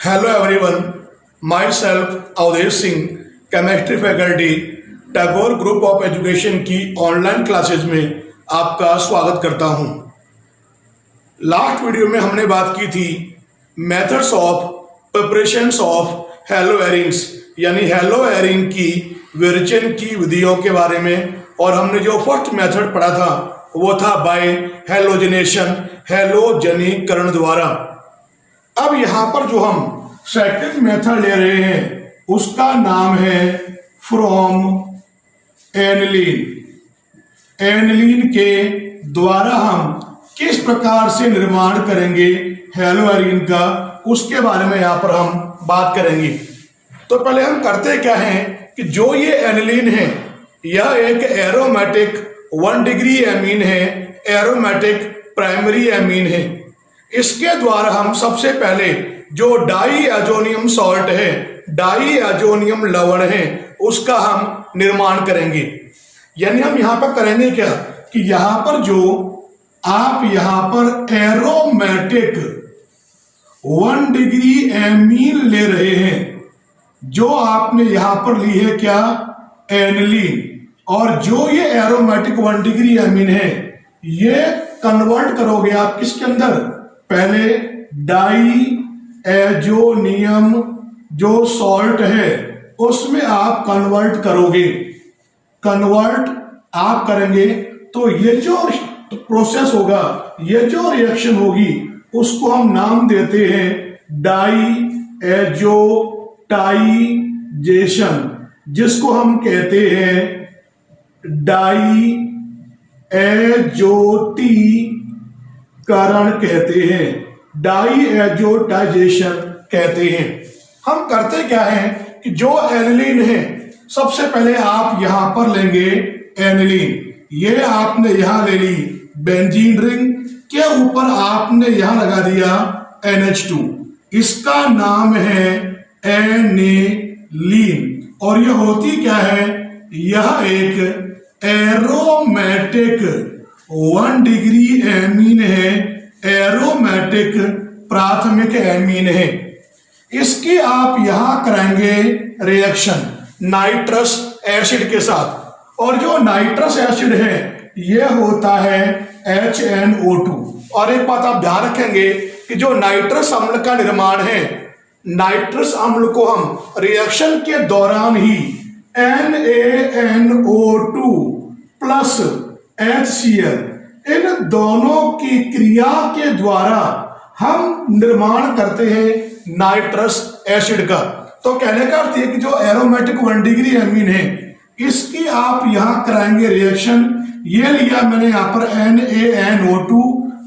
Hello everyone, myself Awadhesh Singh, chemistry faculty, Tagore group of education की online classes में आपका स्वागत करता हूं। लास्ट वीडियो में हमने बात की थी methods of preparations of haloarenes, यानी हेलो एरिंग की विरचन की विधियों के बारे में। और हमने जो फर्स्ट मेथड पढ़ा था वो था बाय हेलोजिनेशन, हेलोजनीकरण द्वारा। अब यहाँ पर जो हम सेकंड मेथड ले रहे हैं उसका नाम है फ्रॉम एनिलीन। एनिलीन के द्वारा हम किस प्रकार से निर्माण करेंगे हेलो एरिन का, उसके बारे में यहाँ पर हम बात करेंगे। तो पहले हम करते क्या हैं कि जो ये एनिलीन है यह एक एरोमेटिक 1 डिग्री एमीन है, एरोमेटिक प्राइमरी एमीन है। इसके द्वारा हम सबसे पहले जो डाई एजोनियम सॉल्ट है, डाई एजोनियम लवण है, उसका हम निर्माण करेंगे। यानी हम यहाँ पर करेंगे क्या कि यहाँ पर जो आप यहाँ पर एरोमेटिक 1 डिग्री एमीन ले रहे हैं, जो आपने यहाँ पर ली है क्या एनिलीन, और जो ये एरोमेटिक 1 डिग्री एमीन है ये कन्वर्ट करोगे आप किसके अंदर, पहले डाई एजोनियम जो सॉल्ट है उसमें आप कन्वर्ट करोगे। कन्वर्ट आप करेंगे तो ये जो प्रोसेस होगा, ये जो रिएक्शन होगी, उसको हम नाम देते हैं डाई एजोटाइजेशन, जिसको हम कहते हैं डाई एजोटीकरण कहते हैं, डाई एजोटाइजेशन कहते हैं। हम करते क्या है कि जो एनिलीन है सबसे पहले आप यहां पर लेंगे एनिलीन, ये आपने यहां ले ली बेंजीन रिंग के ऊपर आपने यहां लगा दिया NH2, इसका नाम है एनिलीन। और यह होती क्या है, यह एक एरोमेटिक 1 डिग्री एमीन है, एरोमेटिक प्राथमिक एमीन है। इसकी आप यहां कराएंगे रिएक्शन नाइट्रस एसिड के साथ, और जो नाइट्रस एसिड है यह होता है HNO2। और एक बात आप ध्यान रखेंगे कि जो नाइट्रस अम्ल का निर्माण है, नाइट्रस अम्ल को हम रिएक्शन के दौरान ही NaNO2 प्लस HCl, इन दोनों की क्रिया के द्वारा हम निर्माण करते हैं नाइट्रस एसिड का। तो कहने का अर्थ है कि जो एरोमेटिक 1 डिग्री एमीन है इसकी आप यहां कराएंगे रिएक्शन। ये लिया मैंने यहां पर NaNO2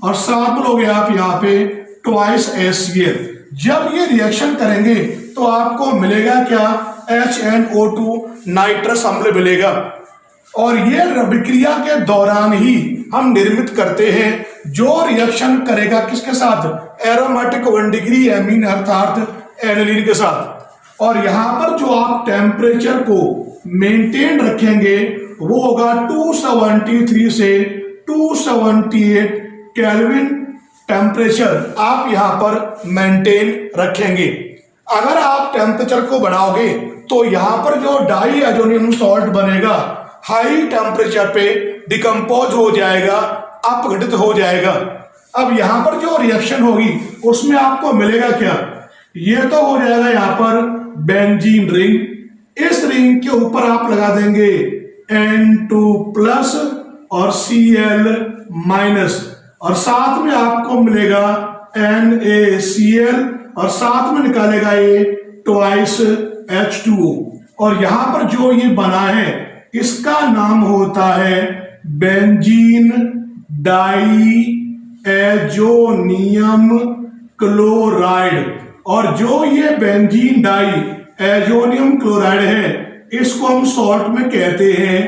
और साथ लोगे आप यहां पे ट्वाइस HCl। जब ये रिएक्शन करेंगे तो आपको मिलेगा क्या, HNO2 नाइट्रस अम्ल मिलेगा। और ये विक्रिया के दौरान ही हम निर्मित करते हैं जो रिएक्शन करेगा किसके साथ, एरोमेटिक 1 डिग्री एमीन अर्थात एनिलीन के साथ। और यहां पर जो आप टेम्परेचर को मेंटेन रखेंगे वो होगा 273 से 278 केल्विन टेम्परेचर आप यहां पर मेंटेन रखेंगे। अगर आप टेम्परेचर को बढ़ाओगे तो यहां पर जो डाई एजोनियम सॉल्ट बनेगा हाई टेम्परेचर पे डिकम्पोज हो जाएगा, अपघटित हो जाएगा। अब यहां पर जो रिएक्शन होगी उसमें आपको मिलेगा क्या, ये तो हो जाएगा यहां पर बेंजीन रिंग, इस रिंग के ऊपर आप लगा देंगे N2 प्लस और Cl माइनस, और साथ में आपको मिलेगा NaCl, और साथ में निकालेगा ये ट्वाइस H2O। और यहां पर जो ये बना है इसका नाम होता है बेंजीन डाई एजोनियम क्लोराइड। और जो ये बेंजीन डाई एजोनियम क्लोराइड है इसको हम शॉर्ट में कहते हैं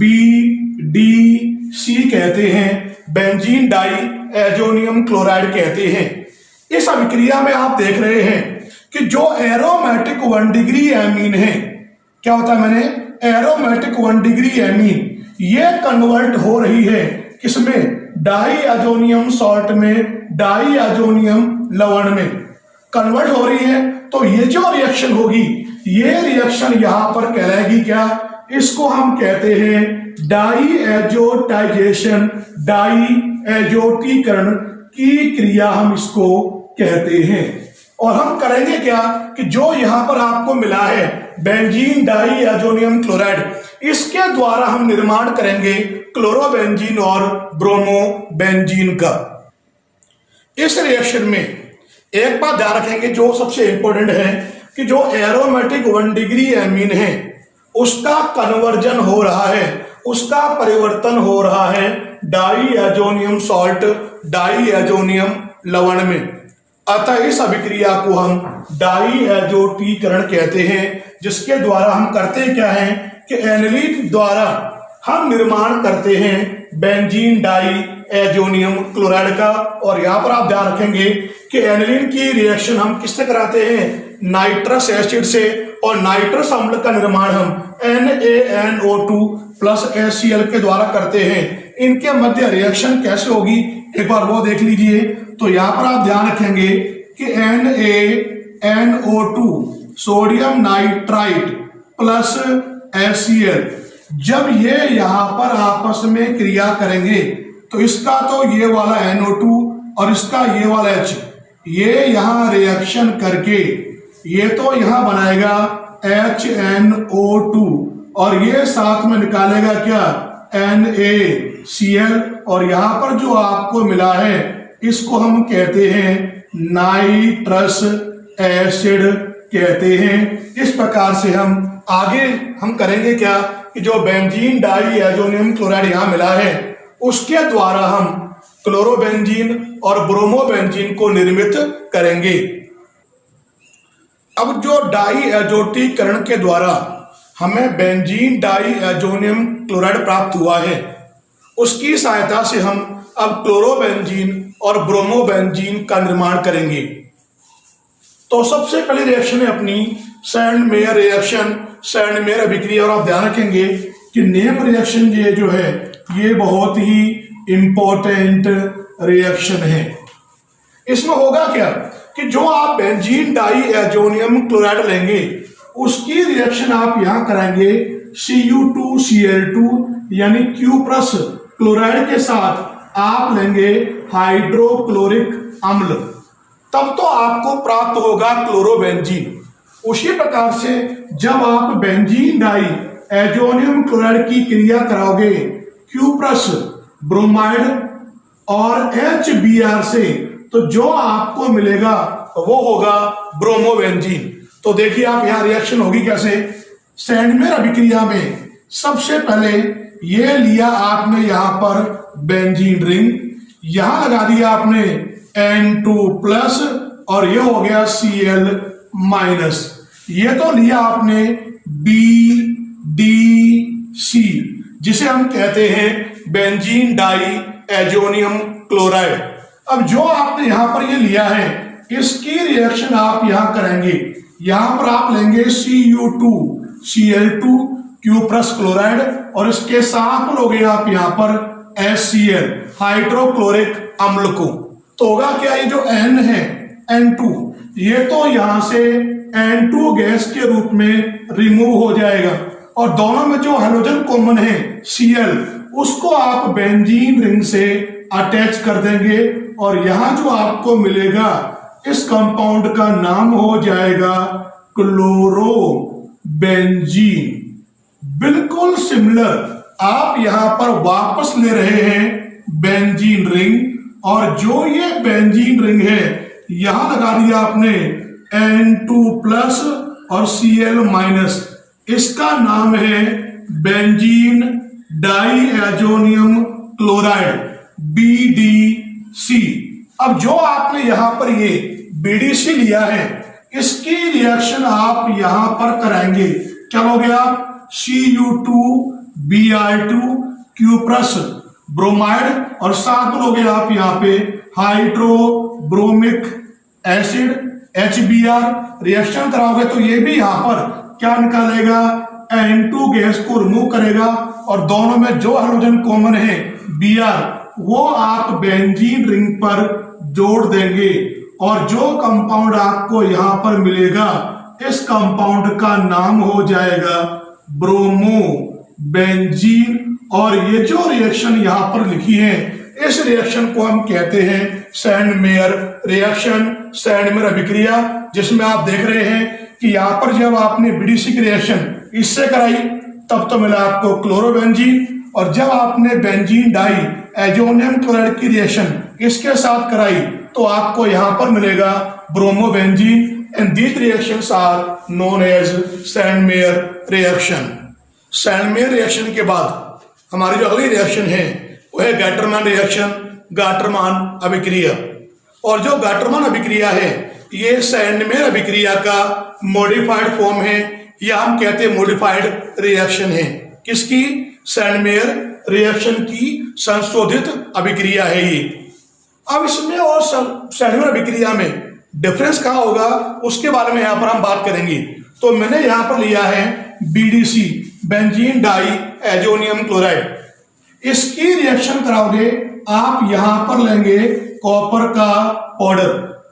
BDC कहते हैं, बेंजीन डाई एजोनियम क्लोराइड कहते हैं। इस अभिक्रिया में आप देख रहे हैं कि जो एरोमेटिक 1 डिग्री एमीन है, क्या होता है, मैंने एरोमेटिक 1 डिग्री एमीन ये कन्वर्ट हो रही है किसमें, डाई एजोनियम सॉल्ट में, डाई एजोनियम लवण में। कन्वर्ट हो रही है, तो ये जो रिएक्शन होगी, ये रिएक्शन यहां पर कहलाएगी क्या? इसको हम कहते हैं डाई एजोटाइजेशन, डाई एजोटीकरण की क्रिया हम इसको कहते हैं। और हम करेंगे क्या कि जो यहां पर आपको मिला है बेंजीन डाई एजोनियम क्लोराइड, इसके द्वारा हम निर्माण करेंगे क्लोरोबेंजीन और ब्रोमोबेंजीन का। इस रिएक्शन में एक बात ध्यान रखेंगे जो सबसे इंपॉर्टेंट है कि जो एरोमेटिक 1 डिग्री एमीन है उसका कन्वर्जन हो रहा है, उसका परिवर्तन हो रहा है diazonium salt, diazonium लवण में। अतः इस अभिक्रिया को हम डाई एजोटीकरण कहते हैं, जिसके द्वारा हम करते क्या है कि एनिलीन द्वारा हम निर्माण करते हैं बेंजीन डाई एजोनियम क्लोराइड का। और यहां पर आप ध्यान रखेंगे कि एनिलीन की रिएक्शन हम किससे कराते हैं? नाइट्रस एसिड से, और नाइट्रस अम्ल का निर्माण हम NaNO2 प्लस HCl के द्वारा करते हैं। इनके मध्य रिएक्शन कैसे होगी एक बार वो देख लीजिए। तो यहां पर आप ध्यान रखेंगे कि NaNO2 sodium nitrite plus HCl, जब ये यहां पर आपस में क्रिया करेंगे तो इसका तो ये वाला NO2 और इसका ये वाला H, ये यहां रिएक्शन करके ये तो यहां बनाएगा HNO2 और ये साथ में निकालेगा क्या? NaCl। और यहां पर जो आपको मिला है इसको हम कहते हैं नाइट्रस एसिड कहते हैं। इस प्रकार से हम आगे हम करेंगे क्या कि जो बेंजीन डाई एजोनियम क्लोराइड यहां मिला है उसके द्वारा हम क्लोरोबेंजीन और ब्रोमोबेंजीन को निर्मित करेंगे। अब जो डाई एजोटीकरण के द्वारा हमें बेंजीन डाई एजोनियम क्लोराइड प्राप्त हुआ है, उसकी सहायता से हम अब क्लोरोबेंजीन और ब्रोमोबेंजीन का निर्माण करेंगे। तो सबसे पहली रिएक्शन है अपनी सैंडमेयर रिएक्शन, सैंडमेयर अभिक्रिया। और आप ध्यान रखेंगे कि नेम रिएक्शन ये जो है ये बहुत ही इंपॉर्टेंट रिएक्शन है। इसमें होगा क्या कि जो आप बेंजीन डाई एजोनियम क्लोराइड लेंगे उसकी रिएक्शन आप यहां कराएंगे Cu2Cl2 यानी Q+ क्लोराइड के साथ आप लेंगे हाइड्रोक्लोरिक अम्ल, तब तो आपको प्राप्त होगा क्लोरोबेंजीन। उसी प्रकार से जब आप बेंजीन डाई एजोनियम क्लोराइड की क्रिया कराओगे Q+ ब्रोमाइड और HBr से, तो जो आपको मिलेगा वो होगा ब्रोमोबेंजीन। तो देखिए आप यहां रिएक्शन होगी कैसे। सैंडमेयर अभिक्रिया में सबसे पहले ये लिया आपने यहां पर बेंजीन रिंग, यहां लगा दिया आपने N2+ और ये हो गया Cl-, ये तो लिया आपने BDC जिसे हम कहते हैं बेंजीन डाई एजोनियम क्लोराइड। अब जो आपने यहां पर ये लिया है इसकी रिएक्शन आप यहां करेंगे, यहां पर आप लेंगे Cu2Cl2 Q+ क्लोराइड और इसके साथ लोगे आप यहां पर HCl हाइड्रोक्लोरिक अम्ल को। तो होगा क्या, ये जो N है N2 ये तो यहां से N2 गैस के रूप में रिमूव हो जाएगा और दोनों में जो हाइड्रोजन कॉमन है Cl उसको आप बेंजीन रिंग से अटैच कर देंगे और यहां जो आपको मिलेगा इस कंपाउंड का नाम हो जाएगा क्लोरोबेंजीन। बिल्कुल सिमिलर आप यहां पर वापस ले रहे हैं बेंजीन रिंग और जो ये बेंजीन रिंग है यहां लगा दिया आपने N2+ और Cl-, इसका नाम है benzene diazonium chloride BDC। अब जो आपने यहां पर ये BDC लिया है इसकी रिएक्शन आप यहां पर कराएंगे, क्या हो गया Cu2Br2 Q+ ब्रोमाइड और साथ लोगे आप यहां पे हाइड्रोब्रोमिक एसिड HBr। रिएक्शन कराओगे तो ये भी यहां पर क्या निकालेगा, N2 गैस को रिमूव करेगा और दोनों में जो हाइड्रोजन कॉमन है Br वो आप बेंजीन रिंग पर जोड़ देंगे और जो कंपाउंड आपको यहां पर मिलेगा इस कंपाउंड का नाम हो जाएगा ब्रोमो बेंजीन। और ये जो रिएक्शन यहां पर लिखी है इस रिएक्शन को हम कहते हैं सैंडमेयर रिएक्शन, सैंडमेयर अभिक्रिया, जिसमें आप देख रहे हैं कि यहां पर जब आपने बीडीसी की रिएक्शन इससे कराई तब तो मिला आपको क्लोरोबेंजीन, और जब आपने बेंजीन डाई एजोनियम क्लोराइड की रिएक्शन इसके साथ कराई तो आपको यहां पर मिलेगा bromobenzene. And these reactions are known as Sandmeyer reaction. Sandmeyer reaction के बाद हमारी जो अगली रिएक्शन है वो है गाटरमान रिएक्शन, गाटरमान अभिक्रिया। और जो गाटरमान अभिक्रिया है ये सैंडमेयर अभिक्रिया का मॉडिफाइड फॉर्म है, या हम कहते हैं मॉडिफाइड रिएक्शन है। किसकी? सैंडमेयर रिएक्शन की संशोधित अभिक्रिया है ये। अब इसमें और सैंडमेयर अभिक्रिया में डिफरेंस कहाँ होगा उसके बारे में यहाँ पर हम बात करेंगे। तो मैंने यहाँ पर लिया है BDC, benzene diazonium chloride. इसकी रिएक्शन कराओगे आप यहां पर लेंगे कॉपर का पाउडर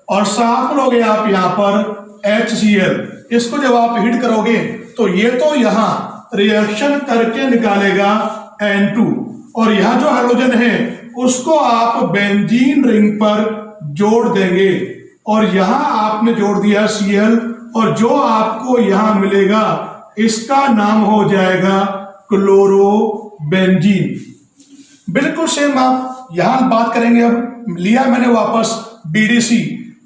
और साथ में लोगे आप यहां पर HCl। इसको जब आप हीट करोगे तो ये तो यहां रिएक्शन करके निकालेगा N2, और यहां जो हाइड्रोजन है उसको आप बेंजीन रिंग पर जोड़ देंगे और यहां आपने जोड़ दिया Cl, और जो आपको यहां मिलेगा इसका नाम हो जाएगा क्लोरोबेंजीन। बिल्कुल सेम आप यहां बात करेंगे। अब लिया मैंने वापस BDC,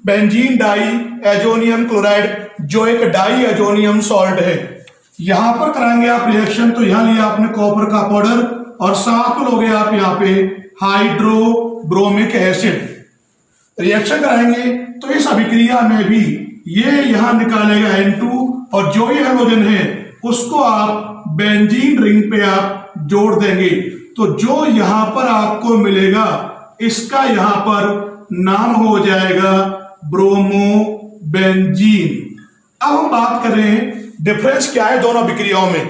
benzene diazonium chloride, जो एक डाई एजोनियम सॉल्ट है। यहां पर कराएंगे आप रिएक्शन, तो यहां लिया आपने कॉपर का पाउडर और साथ में लोगे आप यहां पे हाइड्रोब्रोमिक एसिड। रिएक्शन कराएंगे तो इस अभिक्रिया में भी ये यहां निकालेगा N2, और जो ये हाइड्रोजन है उसको आप बेंजीन रिंग पे आप जोड़ देंगे, तो जो यहां पर आपको मिलेगा इसका यहां पर नाम हो जाएगा ब्रोमोबेंजीन। अब हम बात कर रहे हैं डिफरेंस क्या है दोनों अभिक्रियाओं में।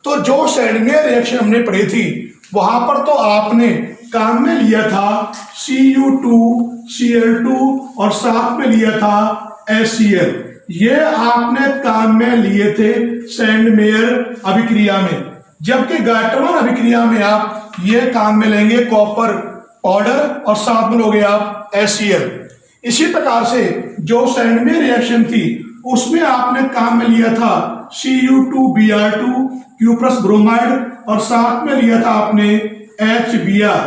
तो जो सैंडमेयर रिएक्शन हमने पढ़ी थी वहां पर तो आपने काम में लिया था Cu2Cl2 और साथ में लिया था HCl। ये आपने काम में लिए थे सैंडमेयर अभिक्रिया में, जबकि गाटरमान अभिक्रिया में आप ये काम में लेंगे कॉपर पाउडर और साथ में लोगे आप HCl। इसी प्रकार से जो सैंडमेयर रिएक्शन थी उसमें आपने काम में लिया था Cu2Br2 Q+ ब्रोमाइड और साथ में लिया था आपने HBr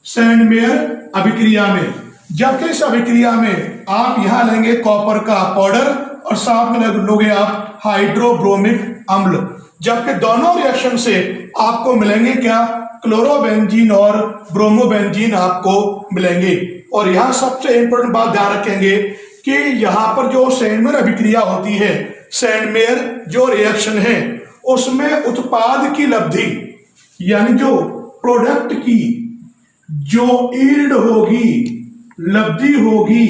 सैंडमेयर अभिक्रिया में। जबकि इस अभिक्रिया में आप यहां लेंगे कॉपर का पाउडर और साथ में लोगे आप हाइड्रोब्रोमिक अम्ल। जबकि दोनों रिएक्शन से आपको मिलेंगे क्या? क्लोरोबेंजीन और ब्रोमोबेंजीन आपको मिलेंगे। और यहां सबसे इंपॉर्टेंट बात ध्यान रखेंगे कि यहां पर जो सैंडमेयर अभिक्रिया होती है, सैंडमेयर जो रिएक्शन है उसमें उत्पाद की लब्धि यानी जो प्रोडक्ट की जो ईल्ड होगी, लब्धि होगी,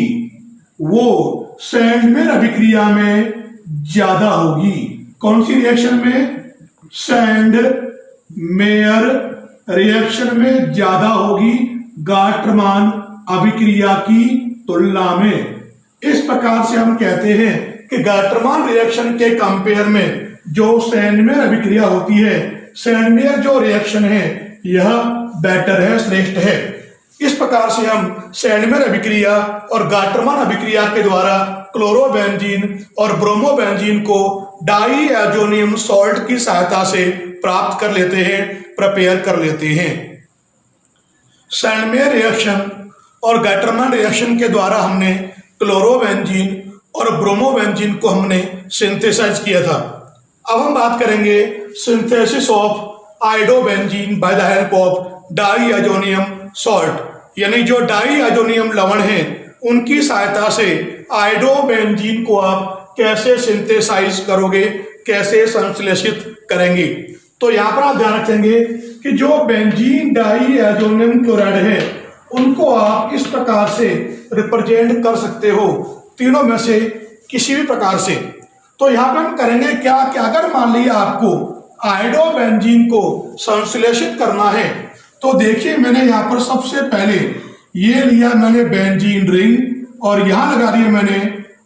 वो सैंडमेयर अभिक्रिया में ज्यादा होगी। कौन सी रिएक्शन में? सैंडमेयर रिएक्शन में ज्यादा होगी गाटरमान अभिक्रिया की तुलना में। इस प्रकार से हम कहते हैं कि गाटरमान रिएक्शन के कंपेयर में जो सैंडमेयर अभिक्रिया होती है, सैंडमेयर जो रिएक्शन है यह बेटर है, श्रेष्ठ है। इस प्रकार से हम सैंडमेयर अभिक्रिया और गाटरमान अभिक्रिया के द्वारा क्लोरोबेंजीन और ब्रोमोबेंजीन को डाई एजोनियम सॉल्ट की सहायता से प्राप्त कर लेते हैं, प्रिपेयर कर लेते हैं। सैंडमेयर रिएक्शन और गाटरमान रिएक्शन के द्वारा हमने क्लोरोबेंजीन और ब्रोमोबेंजीन को हमने सिंथेसाइज किया था। अब हम बात करेंगे synthesis of iodobenzene by the help of diazonium salt, यानी जो डाई एजोनियम लवण है उनकी सहायता से आयोडोबेंजीन को आप कैसे सिंथेसाइज करोगे, कैसे संश्लेषित करेंगे। तो यहां पर आप ध्यान रखेंगे कि जो बेंजीन डाई एजोनियम क्लोराइड है उनको आप इस प्रकार से रिप्रेजेंट कर सकते हो, तीनों में से किसी भी प्रकार से। तो यहां पर हम करेंगे क्या कि अगर मान लिया आपको आयोडोबेंजीन को संश्लेषित करना है तो देखिए मैंने यहां पर सबसे पहले ये लिया मैंने बेंजीन रिंग और यहां लगा दिया मैंने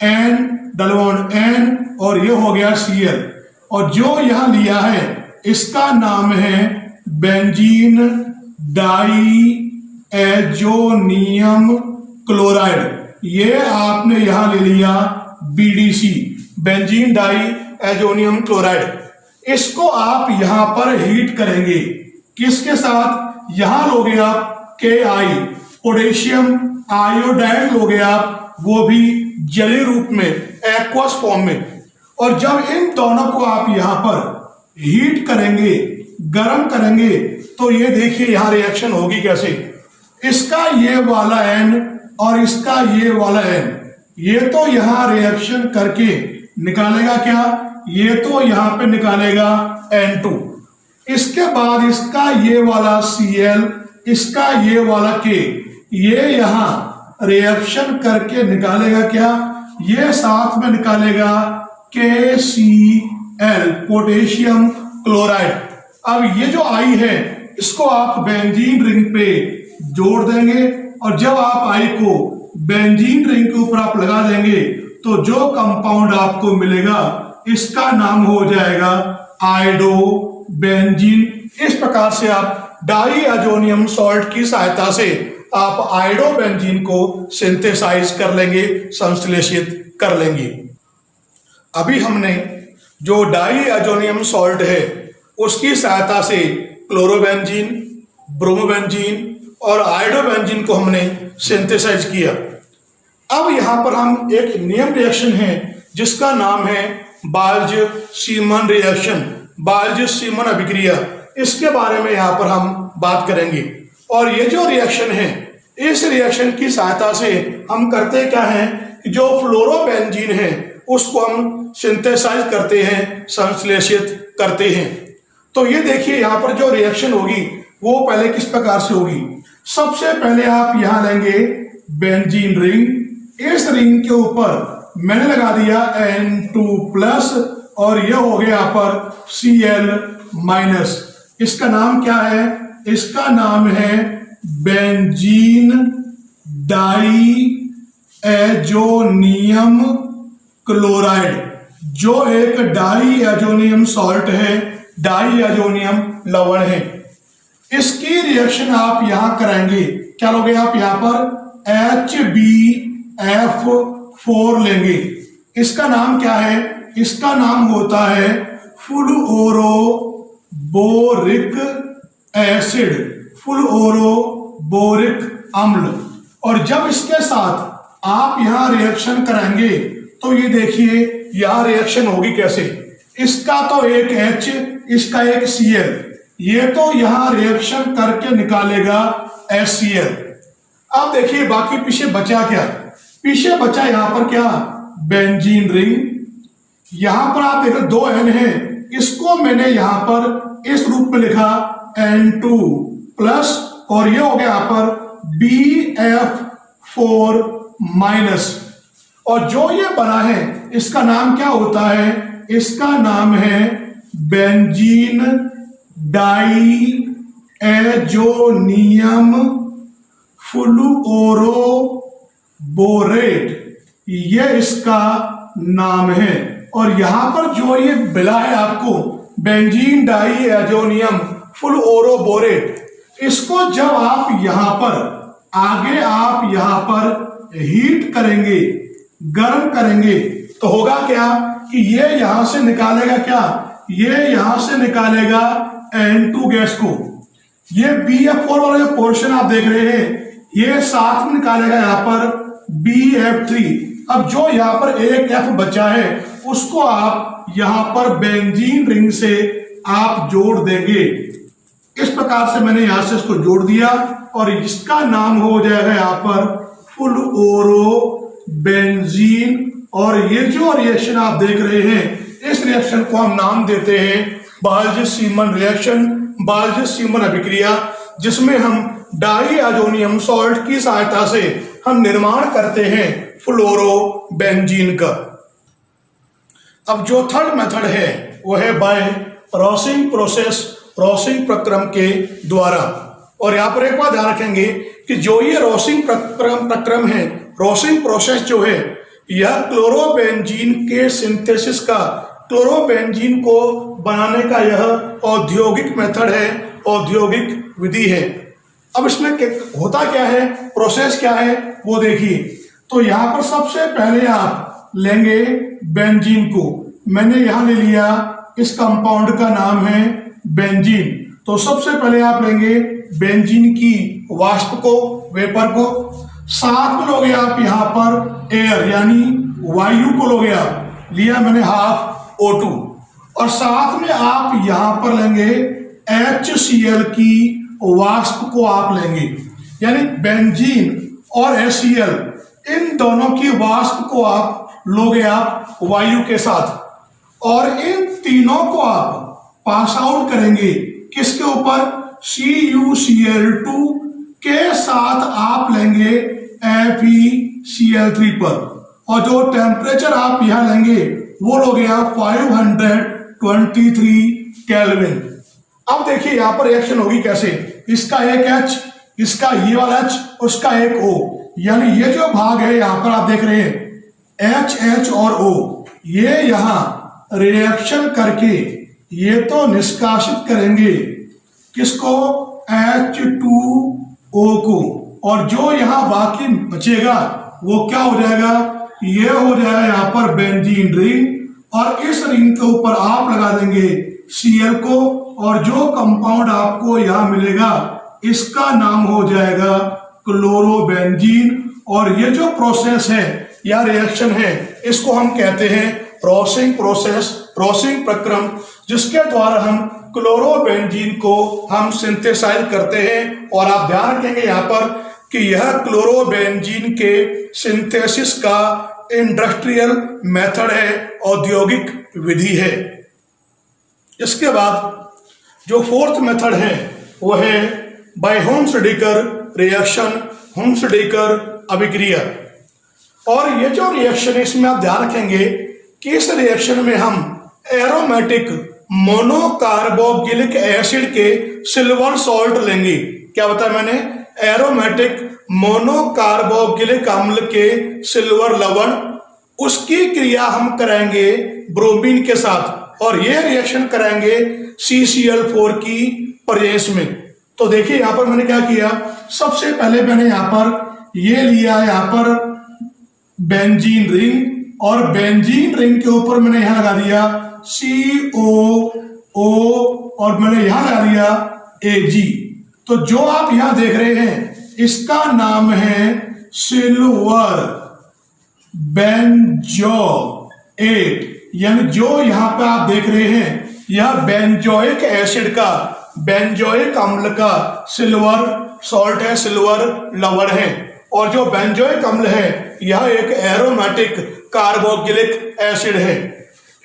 N डबल बॉन्ड N और ये हो गया Cl। और जो यहां लिया है इसका नाम है बेंजीन डाई एजोनियम क्लोराइड। ये आपने यहां ले लिया BDC, benzene diazonium chloride. इसको आप यहां पर हीट करेंगे, किसके साथ? यहां लोगे आप Ki, पोटेशियम आयोडाइड लोगे आप, वो भी जलीय रूप में, एक्वस फॉर्म में। और जब इन दोनों को आप यहां पर हीट करेंगे, गर्म करेंगे, तो ये देखिए यहां रिएक्शन होगी कैसे। इसका ये वाला N और इसका ये वाला N, ये तो यहां रिएक्शन करके निकालेगा क्या? ये तो यहां पे निकालेगा N2। इसके बाद इसका ये वाला Cl, इसका ये वाला K, ये यहां रिएक्शन करके निकालेगा क्या? ये साथ में निकालेगा KCl, पोटेशियम क्लोराइड। अब ये जो I है इसको आप बेंजीन रिंग पे जोड़ देंगे, और जब आप I को बेंजीन रिंग के ऊपर आप लगा देंगे तो जो कंपाउंड आपको मिलेगा इसका नाम हो जाएगा आयोडो बेंजीन। इस प्रकार से आप डाई एजोनियम सॉल्ट की सहायता से आप आयोडो बेंजीन को सिंथेसाइज कर लेंगे, संश्लेषित कर लेंगे। अभी हमने जो डाई एजोनियम सॉल्ट है उसकी सहायता से क्लोरोबेंजीन, ब्रोमोबेंजीन और आयोडोबेंजीन को हमने सिंथेसाइज किया। अब यहां पर हम एक नियम रिएक्शन है जिसका नाम है बाल्ज-सीमन रिएक्शन, बाल्ज-सीमन अभिक्रिया, इसके बारे में यहां पर हम बात करेंगे। और ये जो रिएक्शन है, इस रिएक्शन की सहायता से हम करते क्या है कि जो फ्लोरोबेंजीन है उसको हम सिंथेसाइज करते हैं, संश्लेषित करते हैं। तो ये देखिए यहां पर जो रिएक्शन होगी वो पहले किस प्रकार से होगी। सबसे पहले आप यहां लेंगे बेंजीन रिंग, इस रिंग के ऊपर मैंने लगा दिया N2+ और यह हो गया यहाँ पर Cl-। इसका नाम क्या है? इसका नाम है बेंजीन डाई एजोनियम क्लोराइड, जो एक डाई एजोनियम सॉल्ट है, डाई एजोनियम लवण है। इसकी रिएक्शन आप यहां करेंगे, क्या लोगे आप यहां पर HbF4 लेंगे। इसका नाम क्या है? इसका नाम होता है फ्लुओरोबोरिक एसिड, फ्लुओरोबोरिक अम्ल। और जब इसके साथ आप यहां रिएक्शन करेंगे तो ये देखिए यहां रिएक्शन होगी कैसे। इसका तो एक H, इसका एक Cl, ये तो यहां रिएक्शन करके निकालेगा HCl। अब देखिए बाकी पीछे बचा क्या? पीछे बचा यहां पर क्या? Benzene ring. यहां पर आप देखो 2 N है, इसको मैंने यहां पर इस रूप में लिखा N2+, और ये हो गया यहां पर BF4-। और जो ये बना है इसका नाम क्या होता है? इसका नाम है बेंजीन डाई एजोनियम फ्लुओरोबोरेट, ये इसका नाम है। और यहां पर जो ये मिला है आपको बेंजीन डाई एजोनियम फ्लुओरोबोरेट, इसको जब आप यहां पर आगे आप यहां पर हीट करेंगे, गर्म करेंगे, तो होगा क्या कि ये यहां से निकालेगा क्या? ये यहां से निकालेगा N2 गैस को। ये BF4 वाला जो पोर्शन आप देख रहे हैं ये साथ में निकालेगा यहां पर BF3। अब जो यहां पर एक F बचा है उसको आप यहां पर बेंजीन रिंग से आप जोड़ देंगे। इस प्रकार से मैंने यहां से इसको जोड़ दिया और इसका नाम हो जाएगा यहां पर फ्लुओरोबेंजीन। और ये जो रिएक्शन आप देख रहे हैं इस रिएक्शन को हम नाम देते हैं बाल्ज-सीमन रिएक्शन, बाल्ज-सीमन अभिक्रिया, जिसमें हम डाई एजोनियम सॉल्ट की सहायता से हम निर्माण करते हैं फ्लोरोबेंजीन का। अब जो थर्ड मेथड है वो है बाय रॉसिंग प्रोसेस, रॉसिंग प्रक्रम के द्वारा। और यहां पर एक बात ध्यान रखेंगे कि जो ये रॉसिंग प्रक्रम है रोसिंग प्रोसेस जो है यह क्लोरोबेंजीन के सिंथेसिस का, क्लोरोबेंजीन को बनाने का यह औद्योगिक मेथड है, औद्योगिक विधि है। अब इसमें होता क्या है, प्रोसेस क्या है वो देखिए। तो यहाँ पर सबसे पहले आप लेंगे बेंजीन को। मैंने यहाँ ले लिया, इस कंपाउंड का नाम है बेंजीन। तो सबसे पहले आप लेंगे बेंजीन की वाष्प को, वेपर को। साथ में लोगे आप यहाँ पर एयर यानी वायु को लोगे आप, लिया मैंने हाफ O2। और साथ में आप यहाँ पर लेंगे HCl की वाष्प को आप लेंगे, यानी बेंजीन और HCl इन दोनों की वाष्प को आप लोगे आप वायु के साथ, और इन तीनों को आप पास आउट करेंगे किसके ऊपर, CuCl2 के साथ आप लेंगे FeCl3 पर। और जो टेम्परेचर आप यहां लेंगे वो लोगे आप 523 केल्विन। अब देखिए यहां पर रिएक्शन होगी कैसे, इसका एक H, इसका ये वाला H, उसका एक O, यानी ये जो भाग है यहां पर आप देख रहे हैं H और O, ये यहां रिएक्शन करके ये तो निष्कासित करेंगे किसको, H2O को, और जो यहां बाकी बचेगा वो क्या हो जाएगा, ये हो जाएगा यहां पर बेंजीन रिंग, और इस रिंग के ऊपर आप लगा देंगे Cl को, और जो कंपाउंड आपको यहां मिलेगा इसका नाम हो जाएगा क्लोरोबेंजीन। और ये जो प्रोसेस है या रिएक्शन है इसको हम कहते हैं रोसिंग प्रोसेस, रोसिंग प्रक्रम, जिसके द्वारा हम क्लोरोबेंजीन को हम सिंथेसाइज करते हैं। और आप ध्यान रखेंगे यहाँ पर कि यह क्लोरोबेंजीन के सिंथेसिस का इंडस्ट्रियल मेथड है, औद्योगिक विधि है। इसके बाद जो फोर्थ मेथड है वो है बाय हुंसडीकर रिएक्शन, हुंसडीकर अभिक्रिया। और ये जो रिएक्शन है इसमें आप ध्यान रखेंगे कि इस रिएक्शन में हम एरोमेटिक मोनोकार्बोक्सिलिक एसिड के सिल्वर सॉल्ट लेंगे। क्या बताया मैंने, एरोमेटिक मोनोकार्बोक्सिलिक अम्ल के सिल्वर लवण, उसकी क्रिया हम कराएंगे ब्रोमीन के साथ, और ये रिएक्शन कराएंगे CCl4 की प्रेजेंस में। तो देखिए यहां पर मैंने क्या किया, सबसे पहले मैंने यहां पर ये लिया, यहां पर बेंजीन रिंग, और बेंजीन रिंग के ऊपर मैंने यहां लगा दिया COO, और मैंने यहां लगा दिया Ag। तो जो आप यहां देख रहे हैं इसका नाम है सिल्वर बेंजोएट, यानी जो यहां पे आप देख रहे हैं यह बेंजोइक एसिड का, बेंजोइक अम्ल का सिल्वर सॉल्ट है, सिल्वर लवण है। और जो बेंजोइक अम्ल है यह एक एरोमेटिक कार्बोक्सिलिक एसिड है।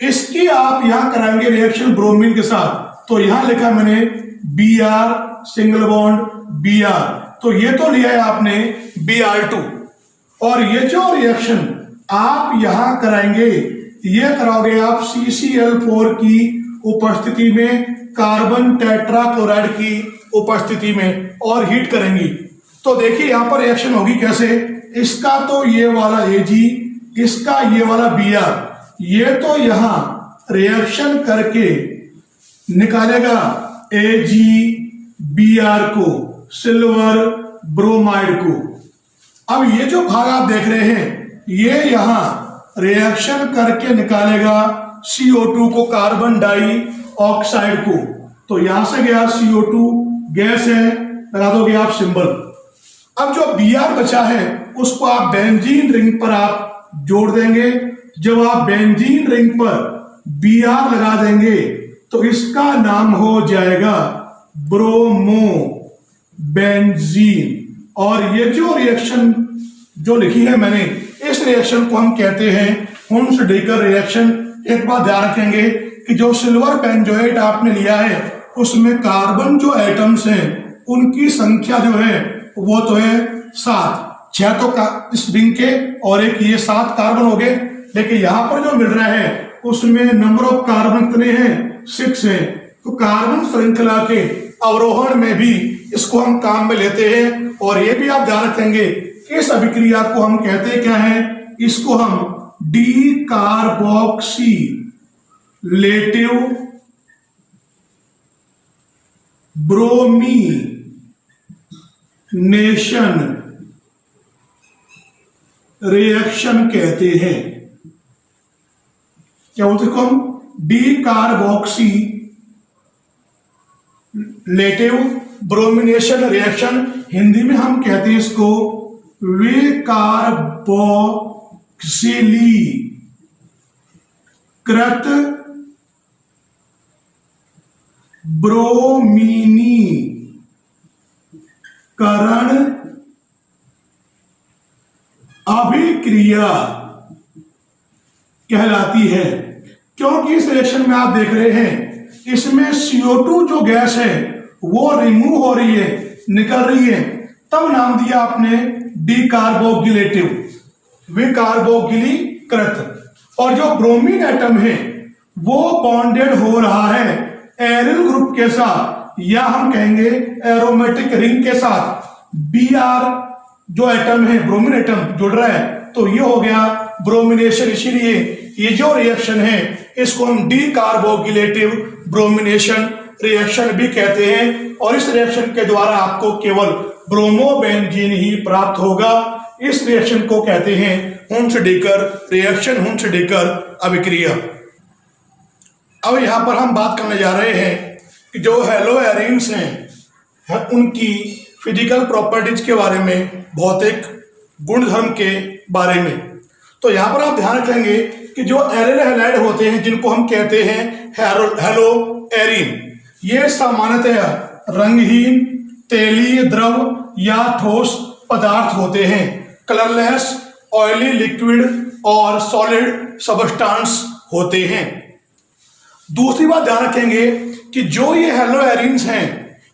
इसकी आप यहां कराएंगे रिएक्शन ब्रोमीन के साथ। तो यहां लिखा मैंने Br सिंगल बॉन्ड Br, तो ये तो लिया है आपने Br2। और ये जो रिएक्शन आप यहां कराएंगे ये कराओगे आप CCl4 की उपस्थिति में, कार्बन टेट्राक्लोराइड की उपस्थिति में, और हीट करेंगी। तो देखिए यहां पर रिएक्शन होगी कैसे, इसका तो ये वाला Ag, इसका ये वाला Br, ये तो यहां रिएक्शन करके निकालेगा AgBr को, सिल्वर ब्रोमाइड को। अब ये जो भाग आप देख रहे हैं ये यहां रिएक्शन करके निकालेगा CO2 को, कार्बन डाई ऑक्साइड को। तो यहां से गया CO2, गैस है, लगा दोगे आप सिंबल। अब जो Br बचा है उसको आप बेंजीन रिंग पर आप जोड़ देंगे। जब आप बेंजीन रिंग पर Br लगा देंगे तो इसका नाम हो जाएगा ब्रोमो बेंजीन। और ये जो रिएक्शन जो लिखी है मैंने, इस रिएक्शन को हम कहते हैं हुंसडीकर रिएक्शन। एक बात ध्यान रखेंगे कि जो सिल्वर बेंजोएट आपने लिया है उसमें कार्बन जो एटम्स हैं उनकी संख्या जो है वो तो है 7, 6 तो इस रिंग के और एक ये 7 कार्बन हो गए। लेकिन यहां पर जो मिल रहा है उसमें नंबर ऑफ कार्बन कितने हैं, 6 है। तो कार्बन श्रृंखला के अवरोहण में भी इसको हम काम में लेते हैं। और ये भी आप ध्यान रखेंगे इस अभिक्रिया को हम कहते क्या है, इसको हम डी कार्बोक्सीलेटिव ब्रोमीनेशन रिएक्शन कहते हैं। क्या बोलते हैं हम, डी कार्बोक्सीलेटिव ब्रोमिनेशन रिएक्शन, हिंदी में हम कहते हैं इसको विकार्बोक्सिलीकृत ब्रोमीनीकरण अभिक्रिया कहलाती है। क्योंकि इस रिएक्शन में आप देख रहे हैं, इसमें CO2 जो गैस है वो रिमूव हो रही है, निकल रही है, तब नाम दिया आपने डी कार्बोक्सिलेटिव, विकार्बोक्सिलीकृत। और जो ब्रोमीन एटम है वो बॉन्डेड हो रहा है एरिल ग्रुप के साथ, या हम कहेंगे एरोमेटिक रिंग के साथ। Br जो एटम है, ब्रोमीन एटम जुड़ रहा है, तो ये हो गया ब्रोमिनेशन। इसीलिए ये जो रिएक्शन है इसको हम डी कार्बोक्सिलेटिव ब्रोमिनेशन रिएक्शन भी कहते हैं। और इस रिएक्शन के द्वारा आपको केवल ब्रोमोबेंजीन ही प्राप्त होगा। इस रिएक्शन को कहते हैं हुन्स-डिकर रिएक्शन, हुन्स-डिकर अभिक्रिया। अब यहां पर हम बात करने जा रहे हैं कि जो हैलोएरिन्स हैं उनकी फिजिकल प्रॉपर्टीज के बारे में, भौतिक गुणधर्म के बारे में। तो यहां पर आप ध्यान रखेंगे कि जो एरिल हैलाइड होते हैं, जिनको हम कहते हैं हैलोएरिन, ये सामान्यतः रंगहीन, तेलीय द्रव या ठोस पदार्थ होते हैं। कलरलेस, ऑयली लिक्विड और सॉलिड सबस्टांस होते हैं। दूसरी बात ध्यान रखेंगे कि जो ये हैलोएरिन्स हैं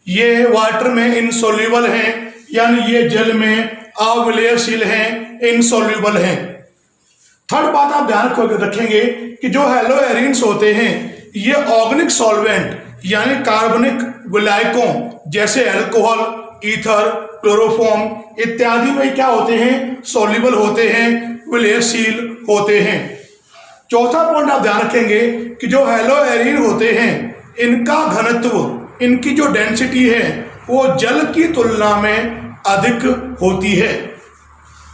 ये वाटर में इनसोल्यूबल हैं, यानी ये जल में अविलयशील हैं, इनसोल्यूबल हैं। थर्ड बात आप ध्यान रखेंगे कि जो हैलोएरिन्स होते हैं ये ऑर्गेनिक सॉल्वेंट यानी कार्बनिक विलायकों जैसे अल्कोहल, ईथर, क्लोरोफॉर्म इत्यादि में क्या होते हैं, सॉल्युबल होते हैं, विलयशील होते हैं। चौथा पॉइंट आप ध्यान रखेंगे कि जो हैलोएरिन होते हैं इनका घनत्व, इनकी जो डेंसिटी है वो जल की तुलना में अधिक होती है।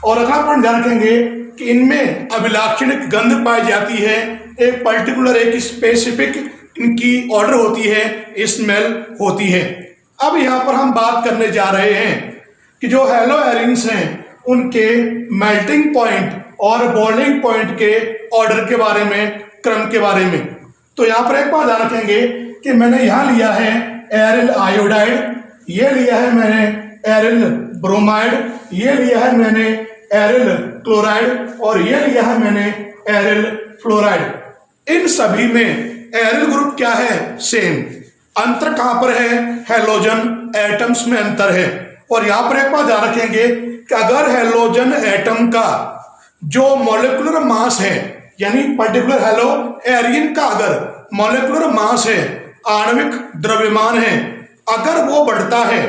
और अगला पॉइंट ध्यान रखेंगे कि इनमें अभिलाक्षणिक गंध पाई जाती है, एक पर्टिकुलर, एक स्पेसिफिक इनकी ऑर्डर होती है, स्मेल होती है। अब यहाँ पर हम बात करने जा रहे हैं कि जो हैलोएरिन्स हैं उनके मेल्टिंग पॉइंट और बॉइलिंग पॉइंट के ऑर्डर के बारे में, क्रम के बारे में। तो यहाँ पर एक बात ध्यान रखेंगे कि मैंने यहाँ लिया है एरिल आयोडाइड, ये लिया है मैंने एरिल ब्रोमाइड, ये लिया है मैंने एरिल क्लोराइड और ये लिया है मैंने एरिल फ्लोराइड। इन सभी में एरिल ग्रुप क्या है, सेम। अंतर कहां पर है, हैलोजन एटम्स में अंतर है। और यहां पर एक बात ध्यान रखेंगे कि अगर हैलोजन एटम का जो मॉलिक्यूलर मास है, यानी पर्टिकुलर हैलोएरिन का अगर मॉलिक्यूलर मास है, आणविक द्रव्यमान है, अगर वो बढ़ता है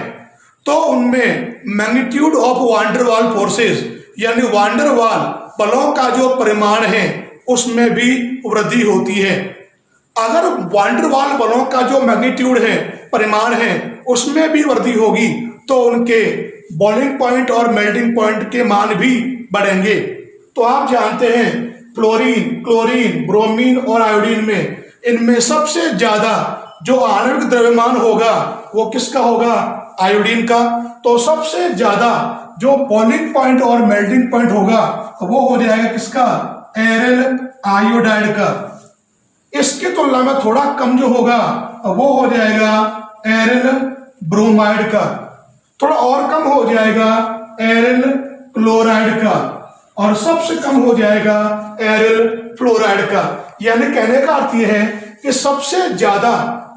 तो उनमें मैग्नीट्यूड ऑफ वांडरवाल फोर्सेस यानी वांडरवाल बलों का जो परिमाण है उसमें भी वृद्धि होती है। अगर वांडरवाल बलों का जो मैग्नीट्यूड है, परिमाण है, उसमें भी वृद्धि होगी तो उनके बॉइलिंग पॉइंट और मेल्टिंग पॉइंट के मान भी बढ़ेंगे। तो आप जानते हैं फ्लोरीन, क्लोरीन, ब्रोमीन और आयोडीन में इनमें सबसे ज्यादा जो आणविक द्रव्यमान होगा वो किसका होगा, आयोडीन का। तो सबसे ज्यादा जो बॉइलिंग पॉइंट और मेल्टिंग पॉइंट होगा वो हो जाएगा किसका, एरिल आयोडाइड का। इसकी तुलना में थोड़ा कम जो होगा वो हो जाएगा एरिल ब्रोमाइड का, थोड़ा और कम हो जाएगा एरिल क्लोराइड का और सबसे कम हो जाएगा एरिल फ्लोराइड का। यानी कहने का अर्थ यह है कि सबसे ज्यादा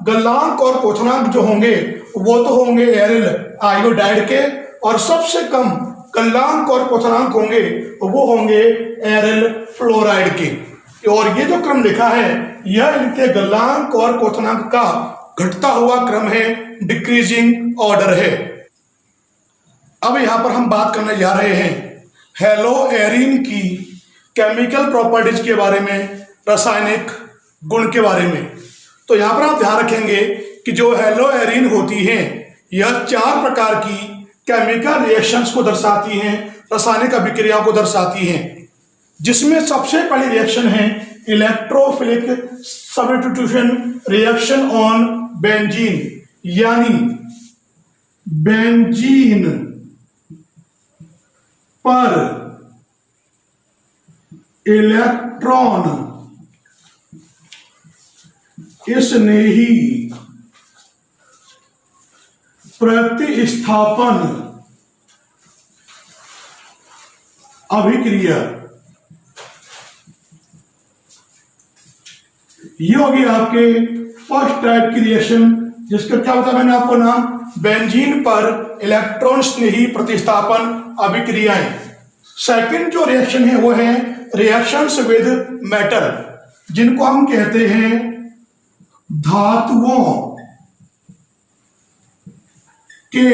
गलनांक और क्वथनांक जो होंगे वो तो होंगे एरिल आयोडाइड के और सबसे कम गलनांक और क्वथनांक होंगे वो होंगे एरिल फ्लोराइड के। और ये जो क्रम लिखा है यह इनके गलनांक और क्वथनांक का घटता हुआ क्रम है, डिक्रीजिंग ऑर्डर है। अब यहां पर हम बात करने जा रहे हैं हेलो एरिन की केमिकल प्रॉपर्टीज के बारे में, रासायनिक गुण के बारे में। तो यहाँ पर आप ध्यान रखेंगे कि जो हेलो एरिन होती हैं यह 4 प्रकार की केमिकल रिएक्शंस को दर्शाती हैं, रासायनिक अभिक्रिया को दर्शाती हैं, जिसमें सबसे पहली रिएक्शन है electrophilic substitution reaction on benzene, यानी बेंजीन पर इलेक्ट्रॉन स्नेही प्रतिस्थापन अभिक्रिया। ये होगी आपके फर्स्ट टाइप की रिएक्शन, जिसका क्या होता है मैंने आपको नाम, बेंजीन पर इलेक्ट्रॉन स्नेही प्रतिस्थापन अभिक्रियाएं। सेकंड जो रिएक्शन है वो है रिएक्शंस विद मेटल, जिनको हम कहते हैं धातुओं के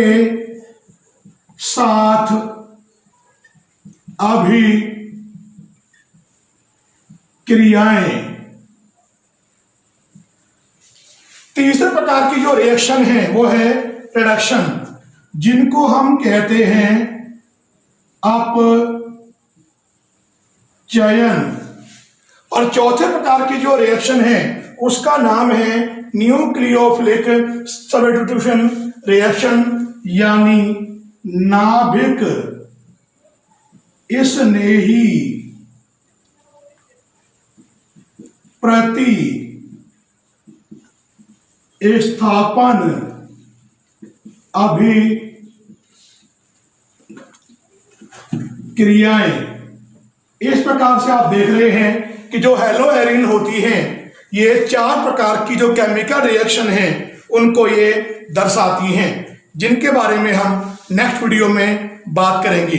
साथ अभिक्रियाएं। तीसरे प्रकार की जो रिएक्शन है वो है रिडक्शन, जिनको हम कहते हैं अपचयन। और चौथे प्रकार की जो रिएक्शन है उसका नाम है न्यूक्लियोफिलिक सब्स्टिट्यूशन रिएक्शन, यानी नाभिक स्नेही प्रतिस्थापन अभिक्रियाएं। इस प्रकार से आप देख रहे हैं कि जो हेलो एरिन होती हैं ये 4 प्रकार की जो केमिकल रिएक्शन हैं उनको ये दर्शाती हैं, जिनके बारे में हम नेक्स्ट वीडियो में बात करेंगे।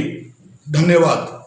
धन्यवाद।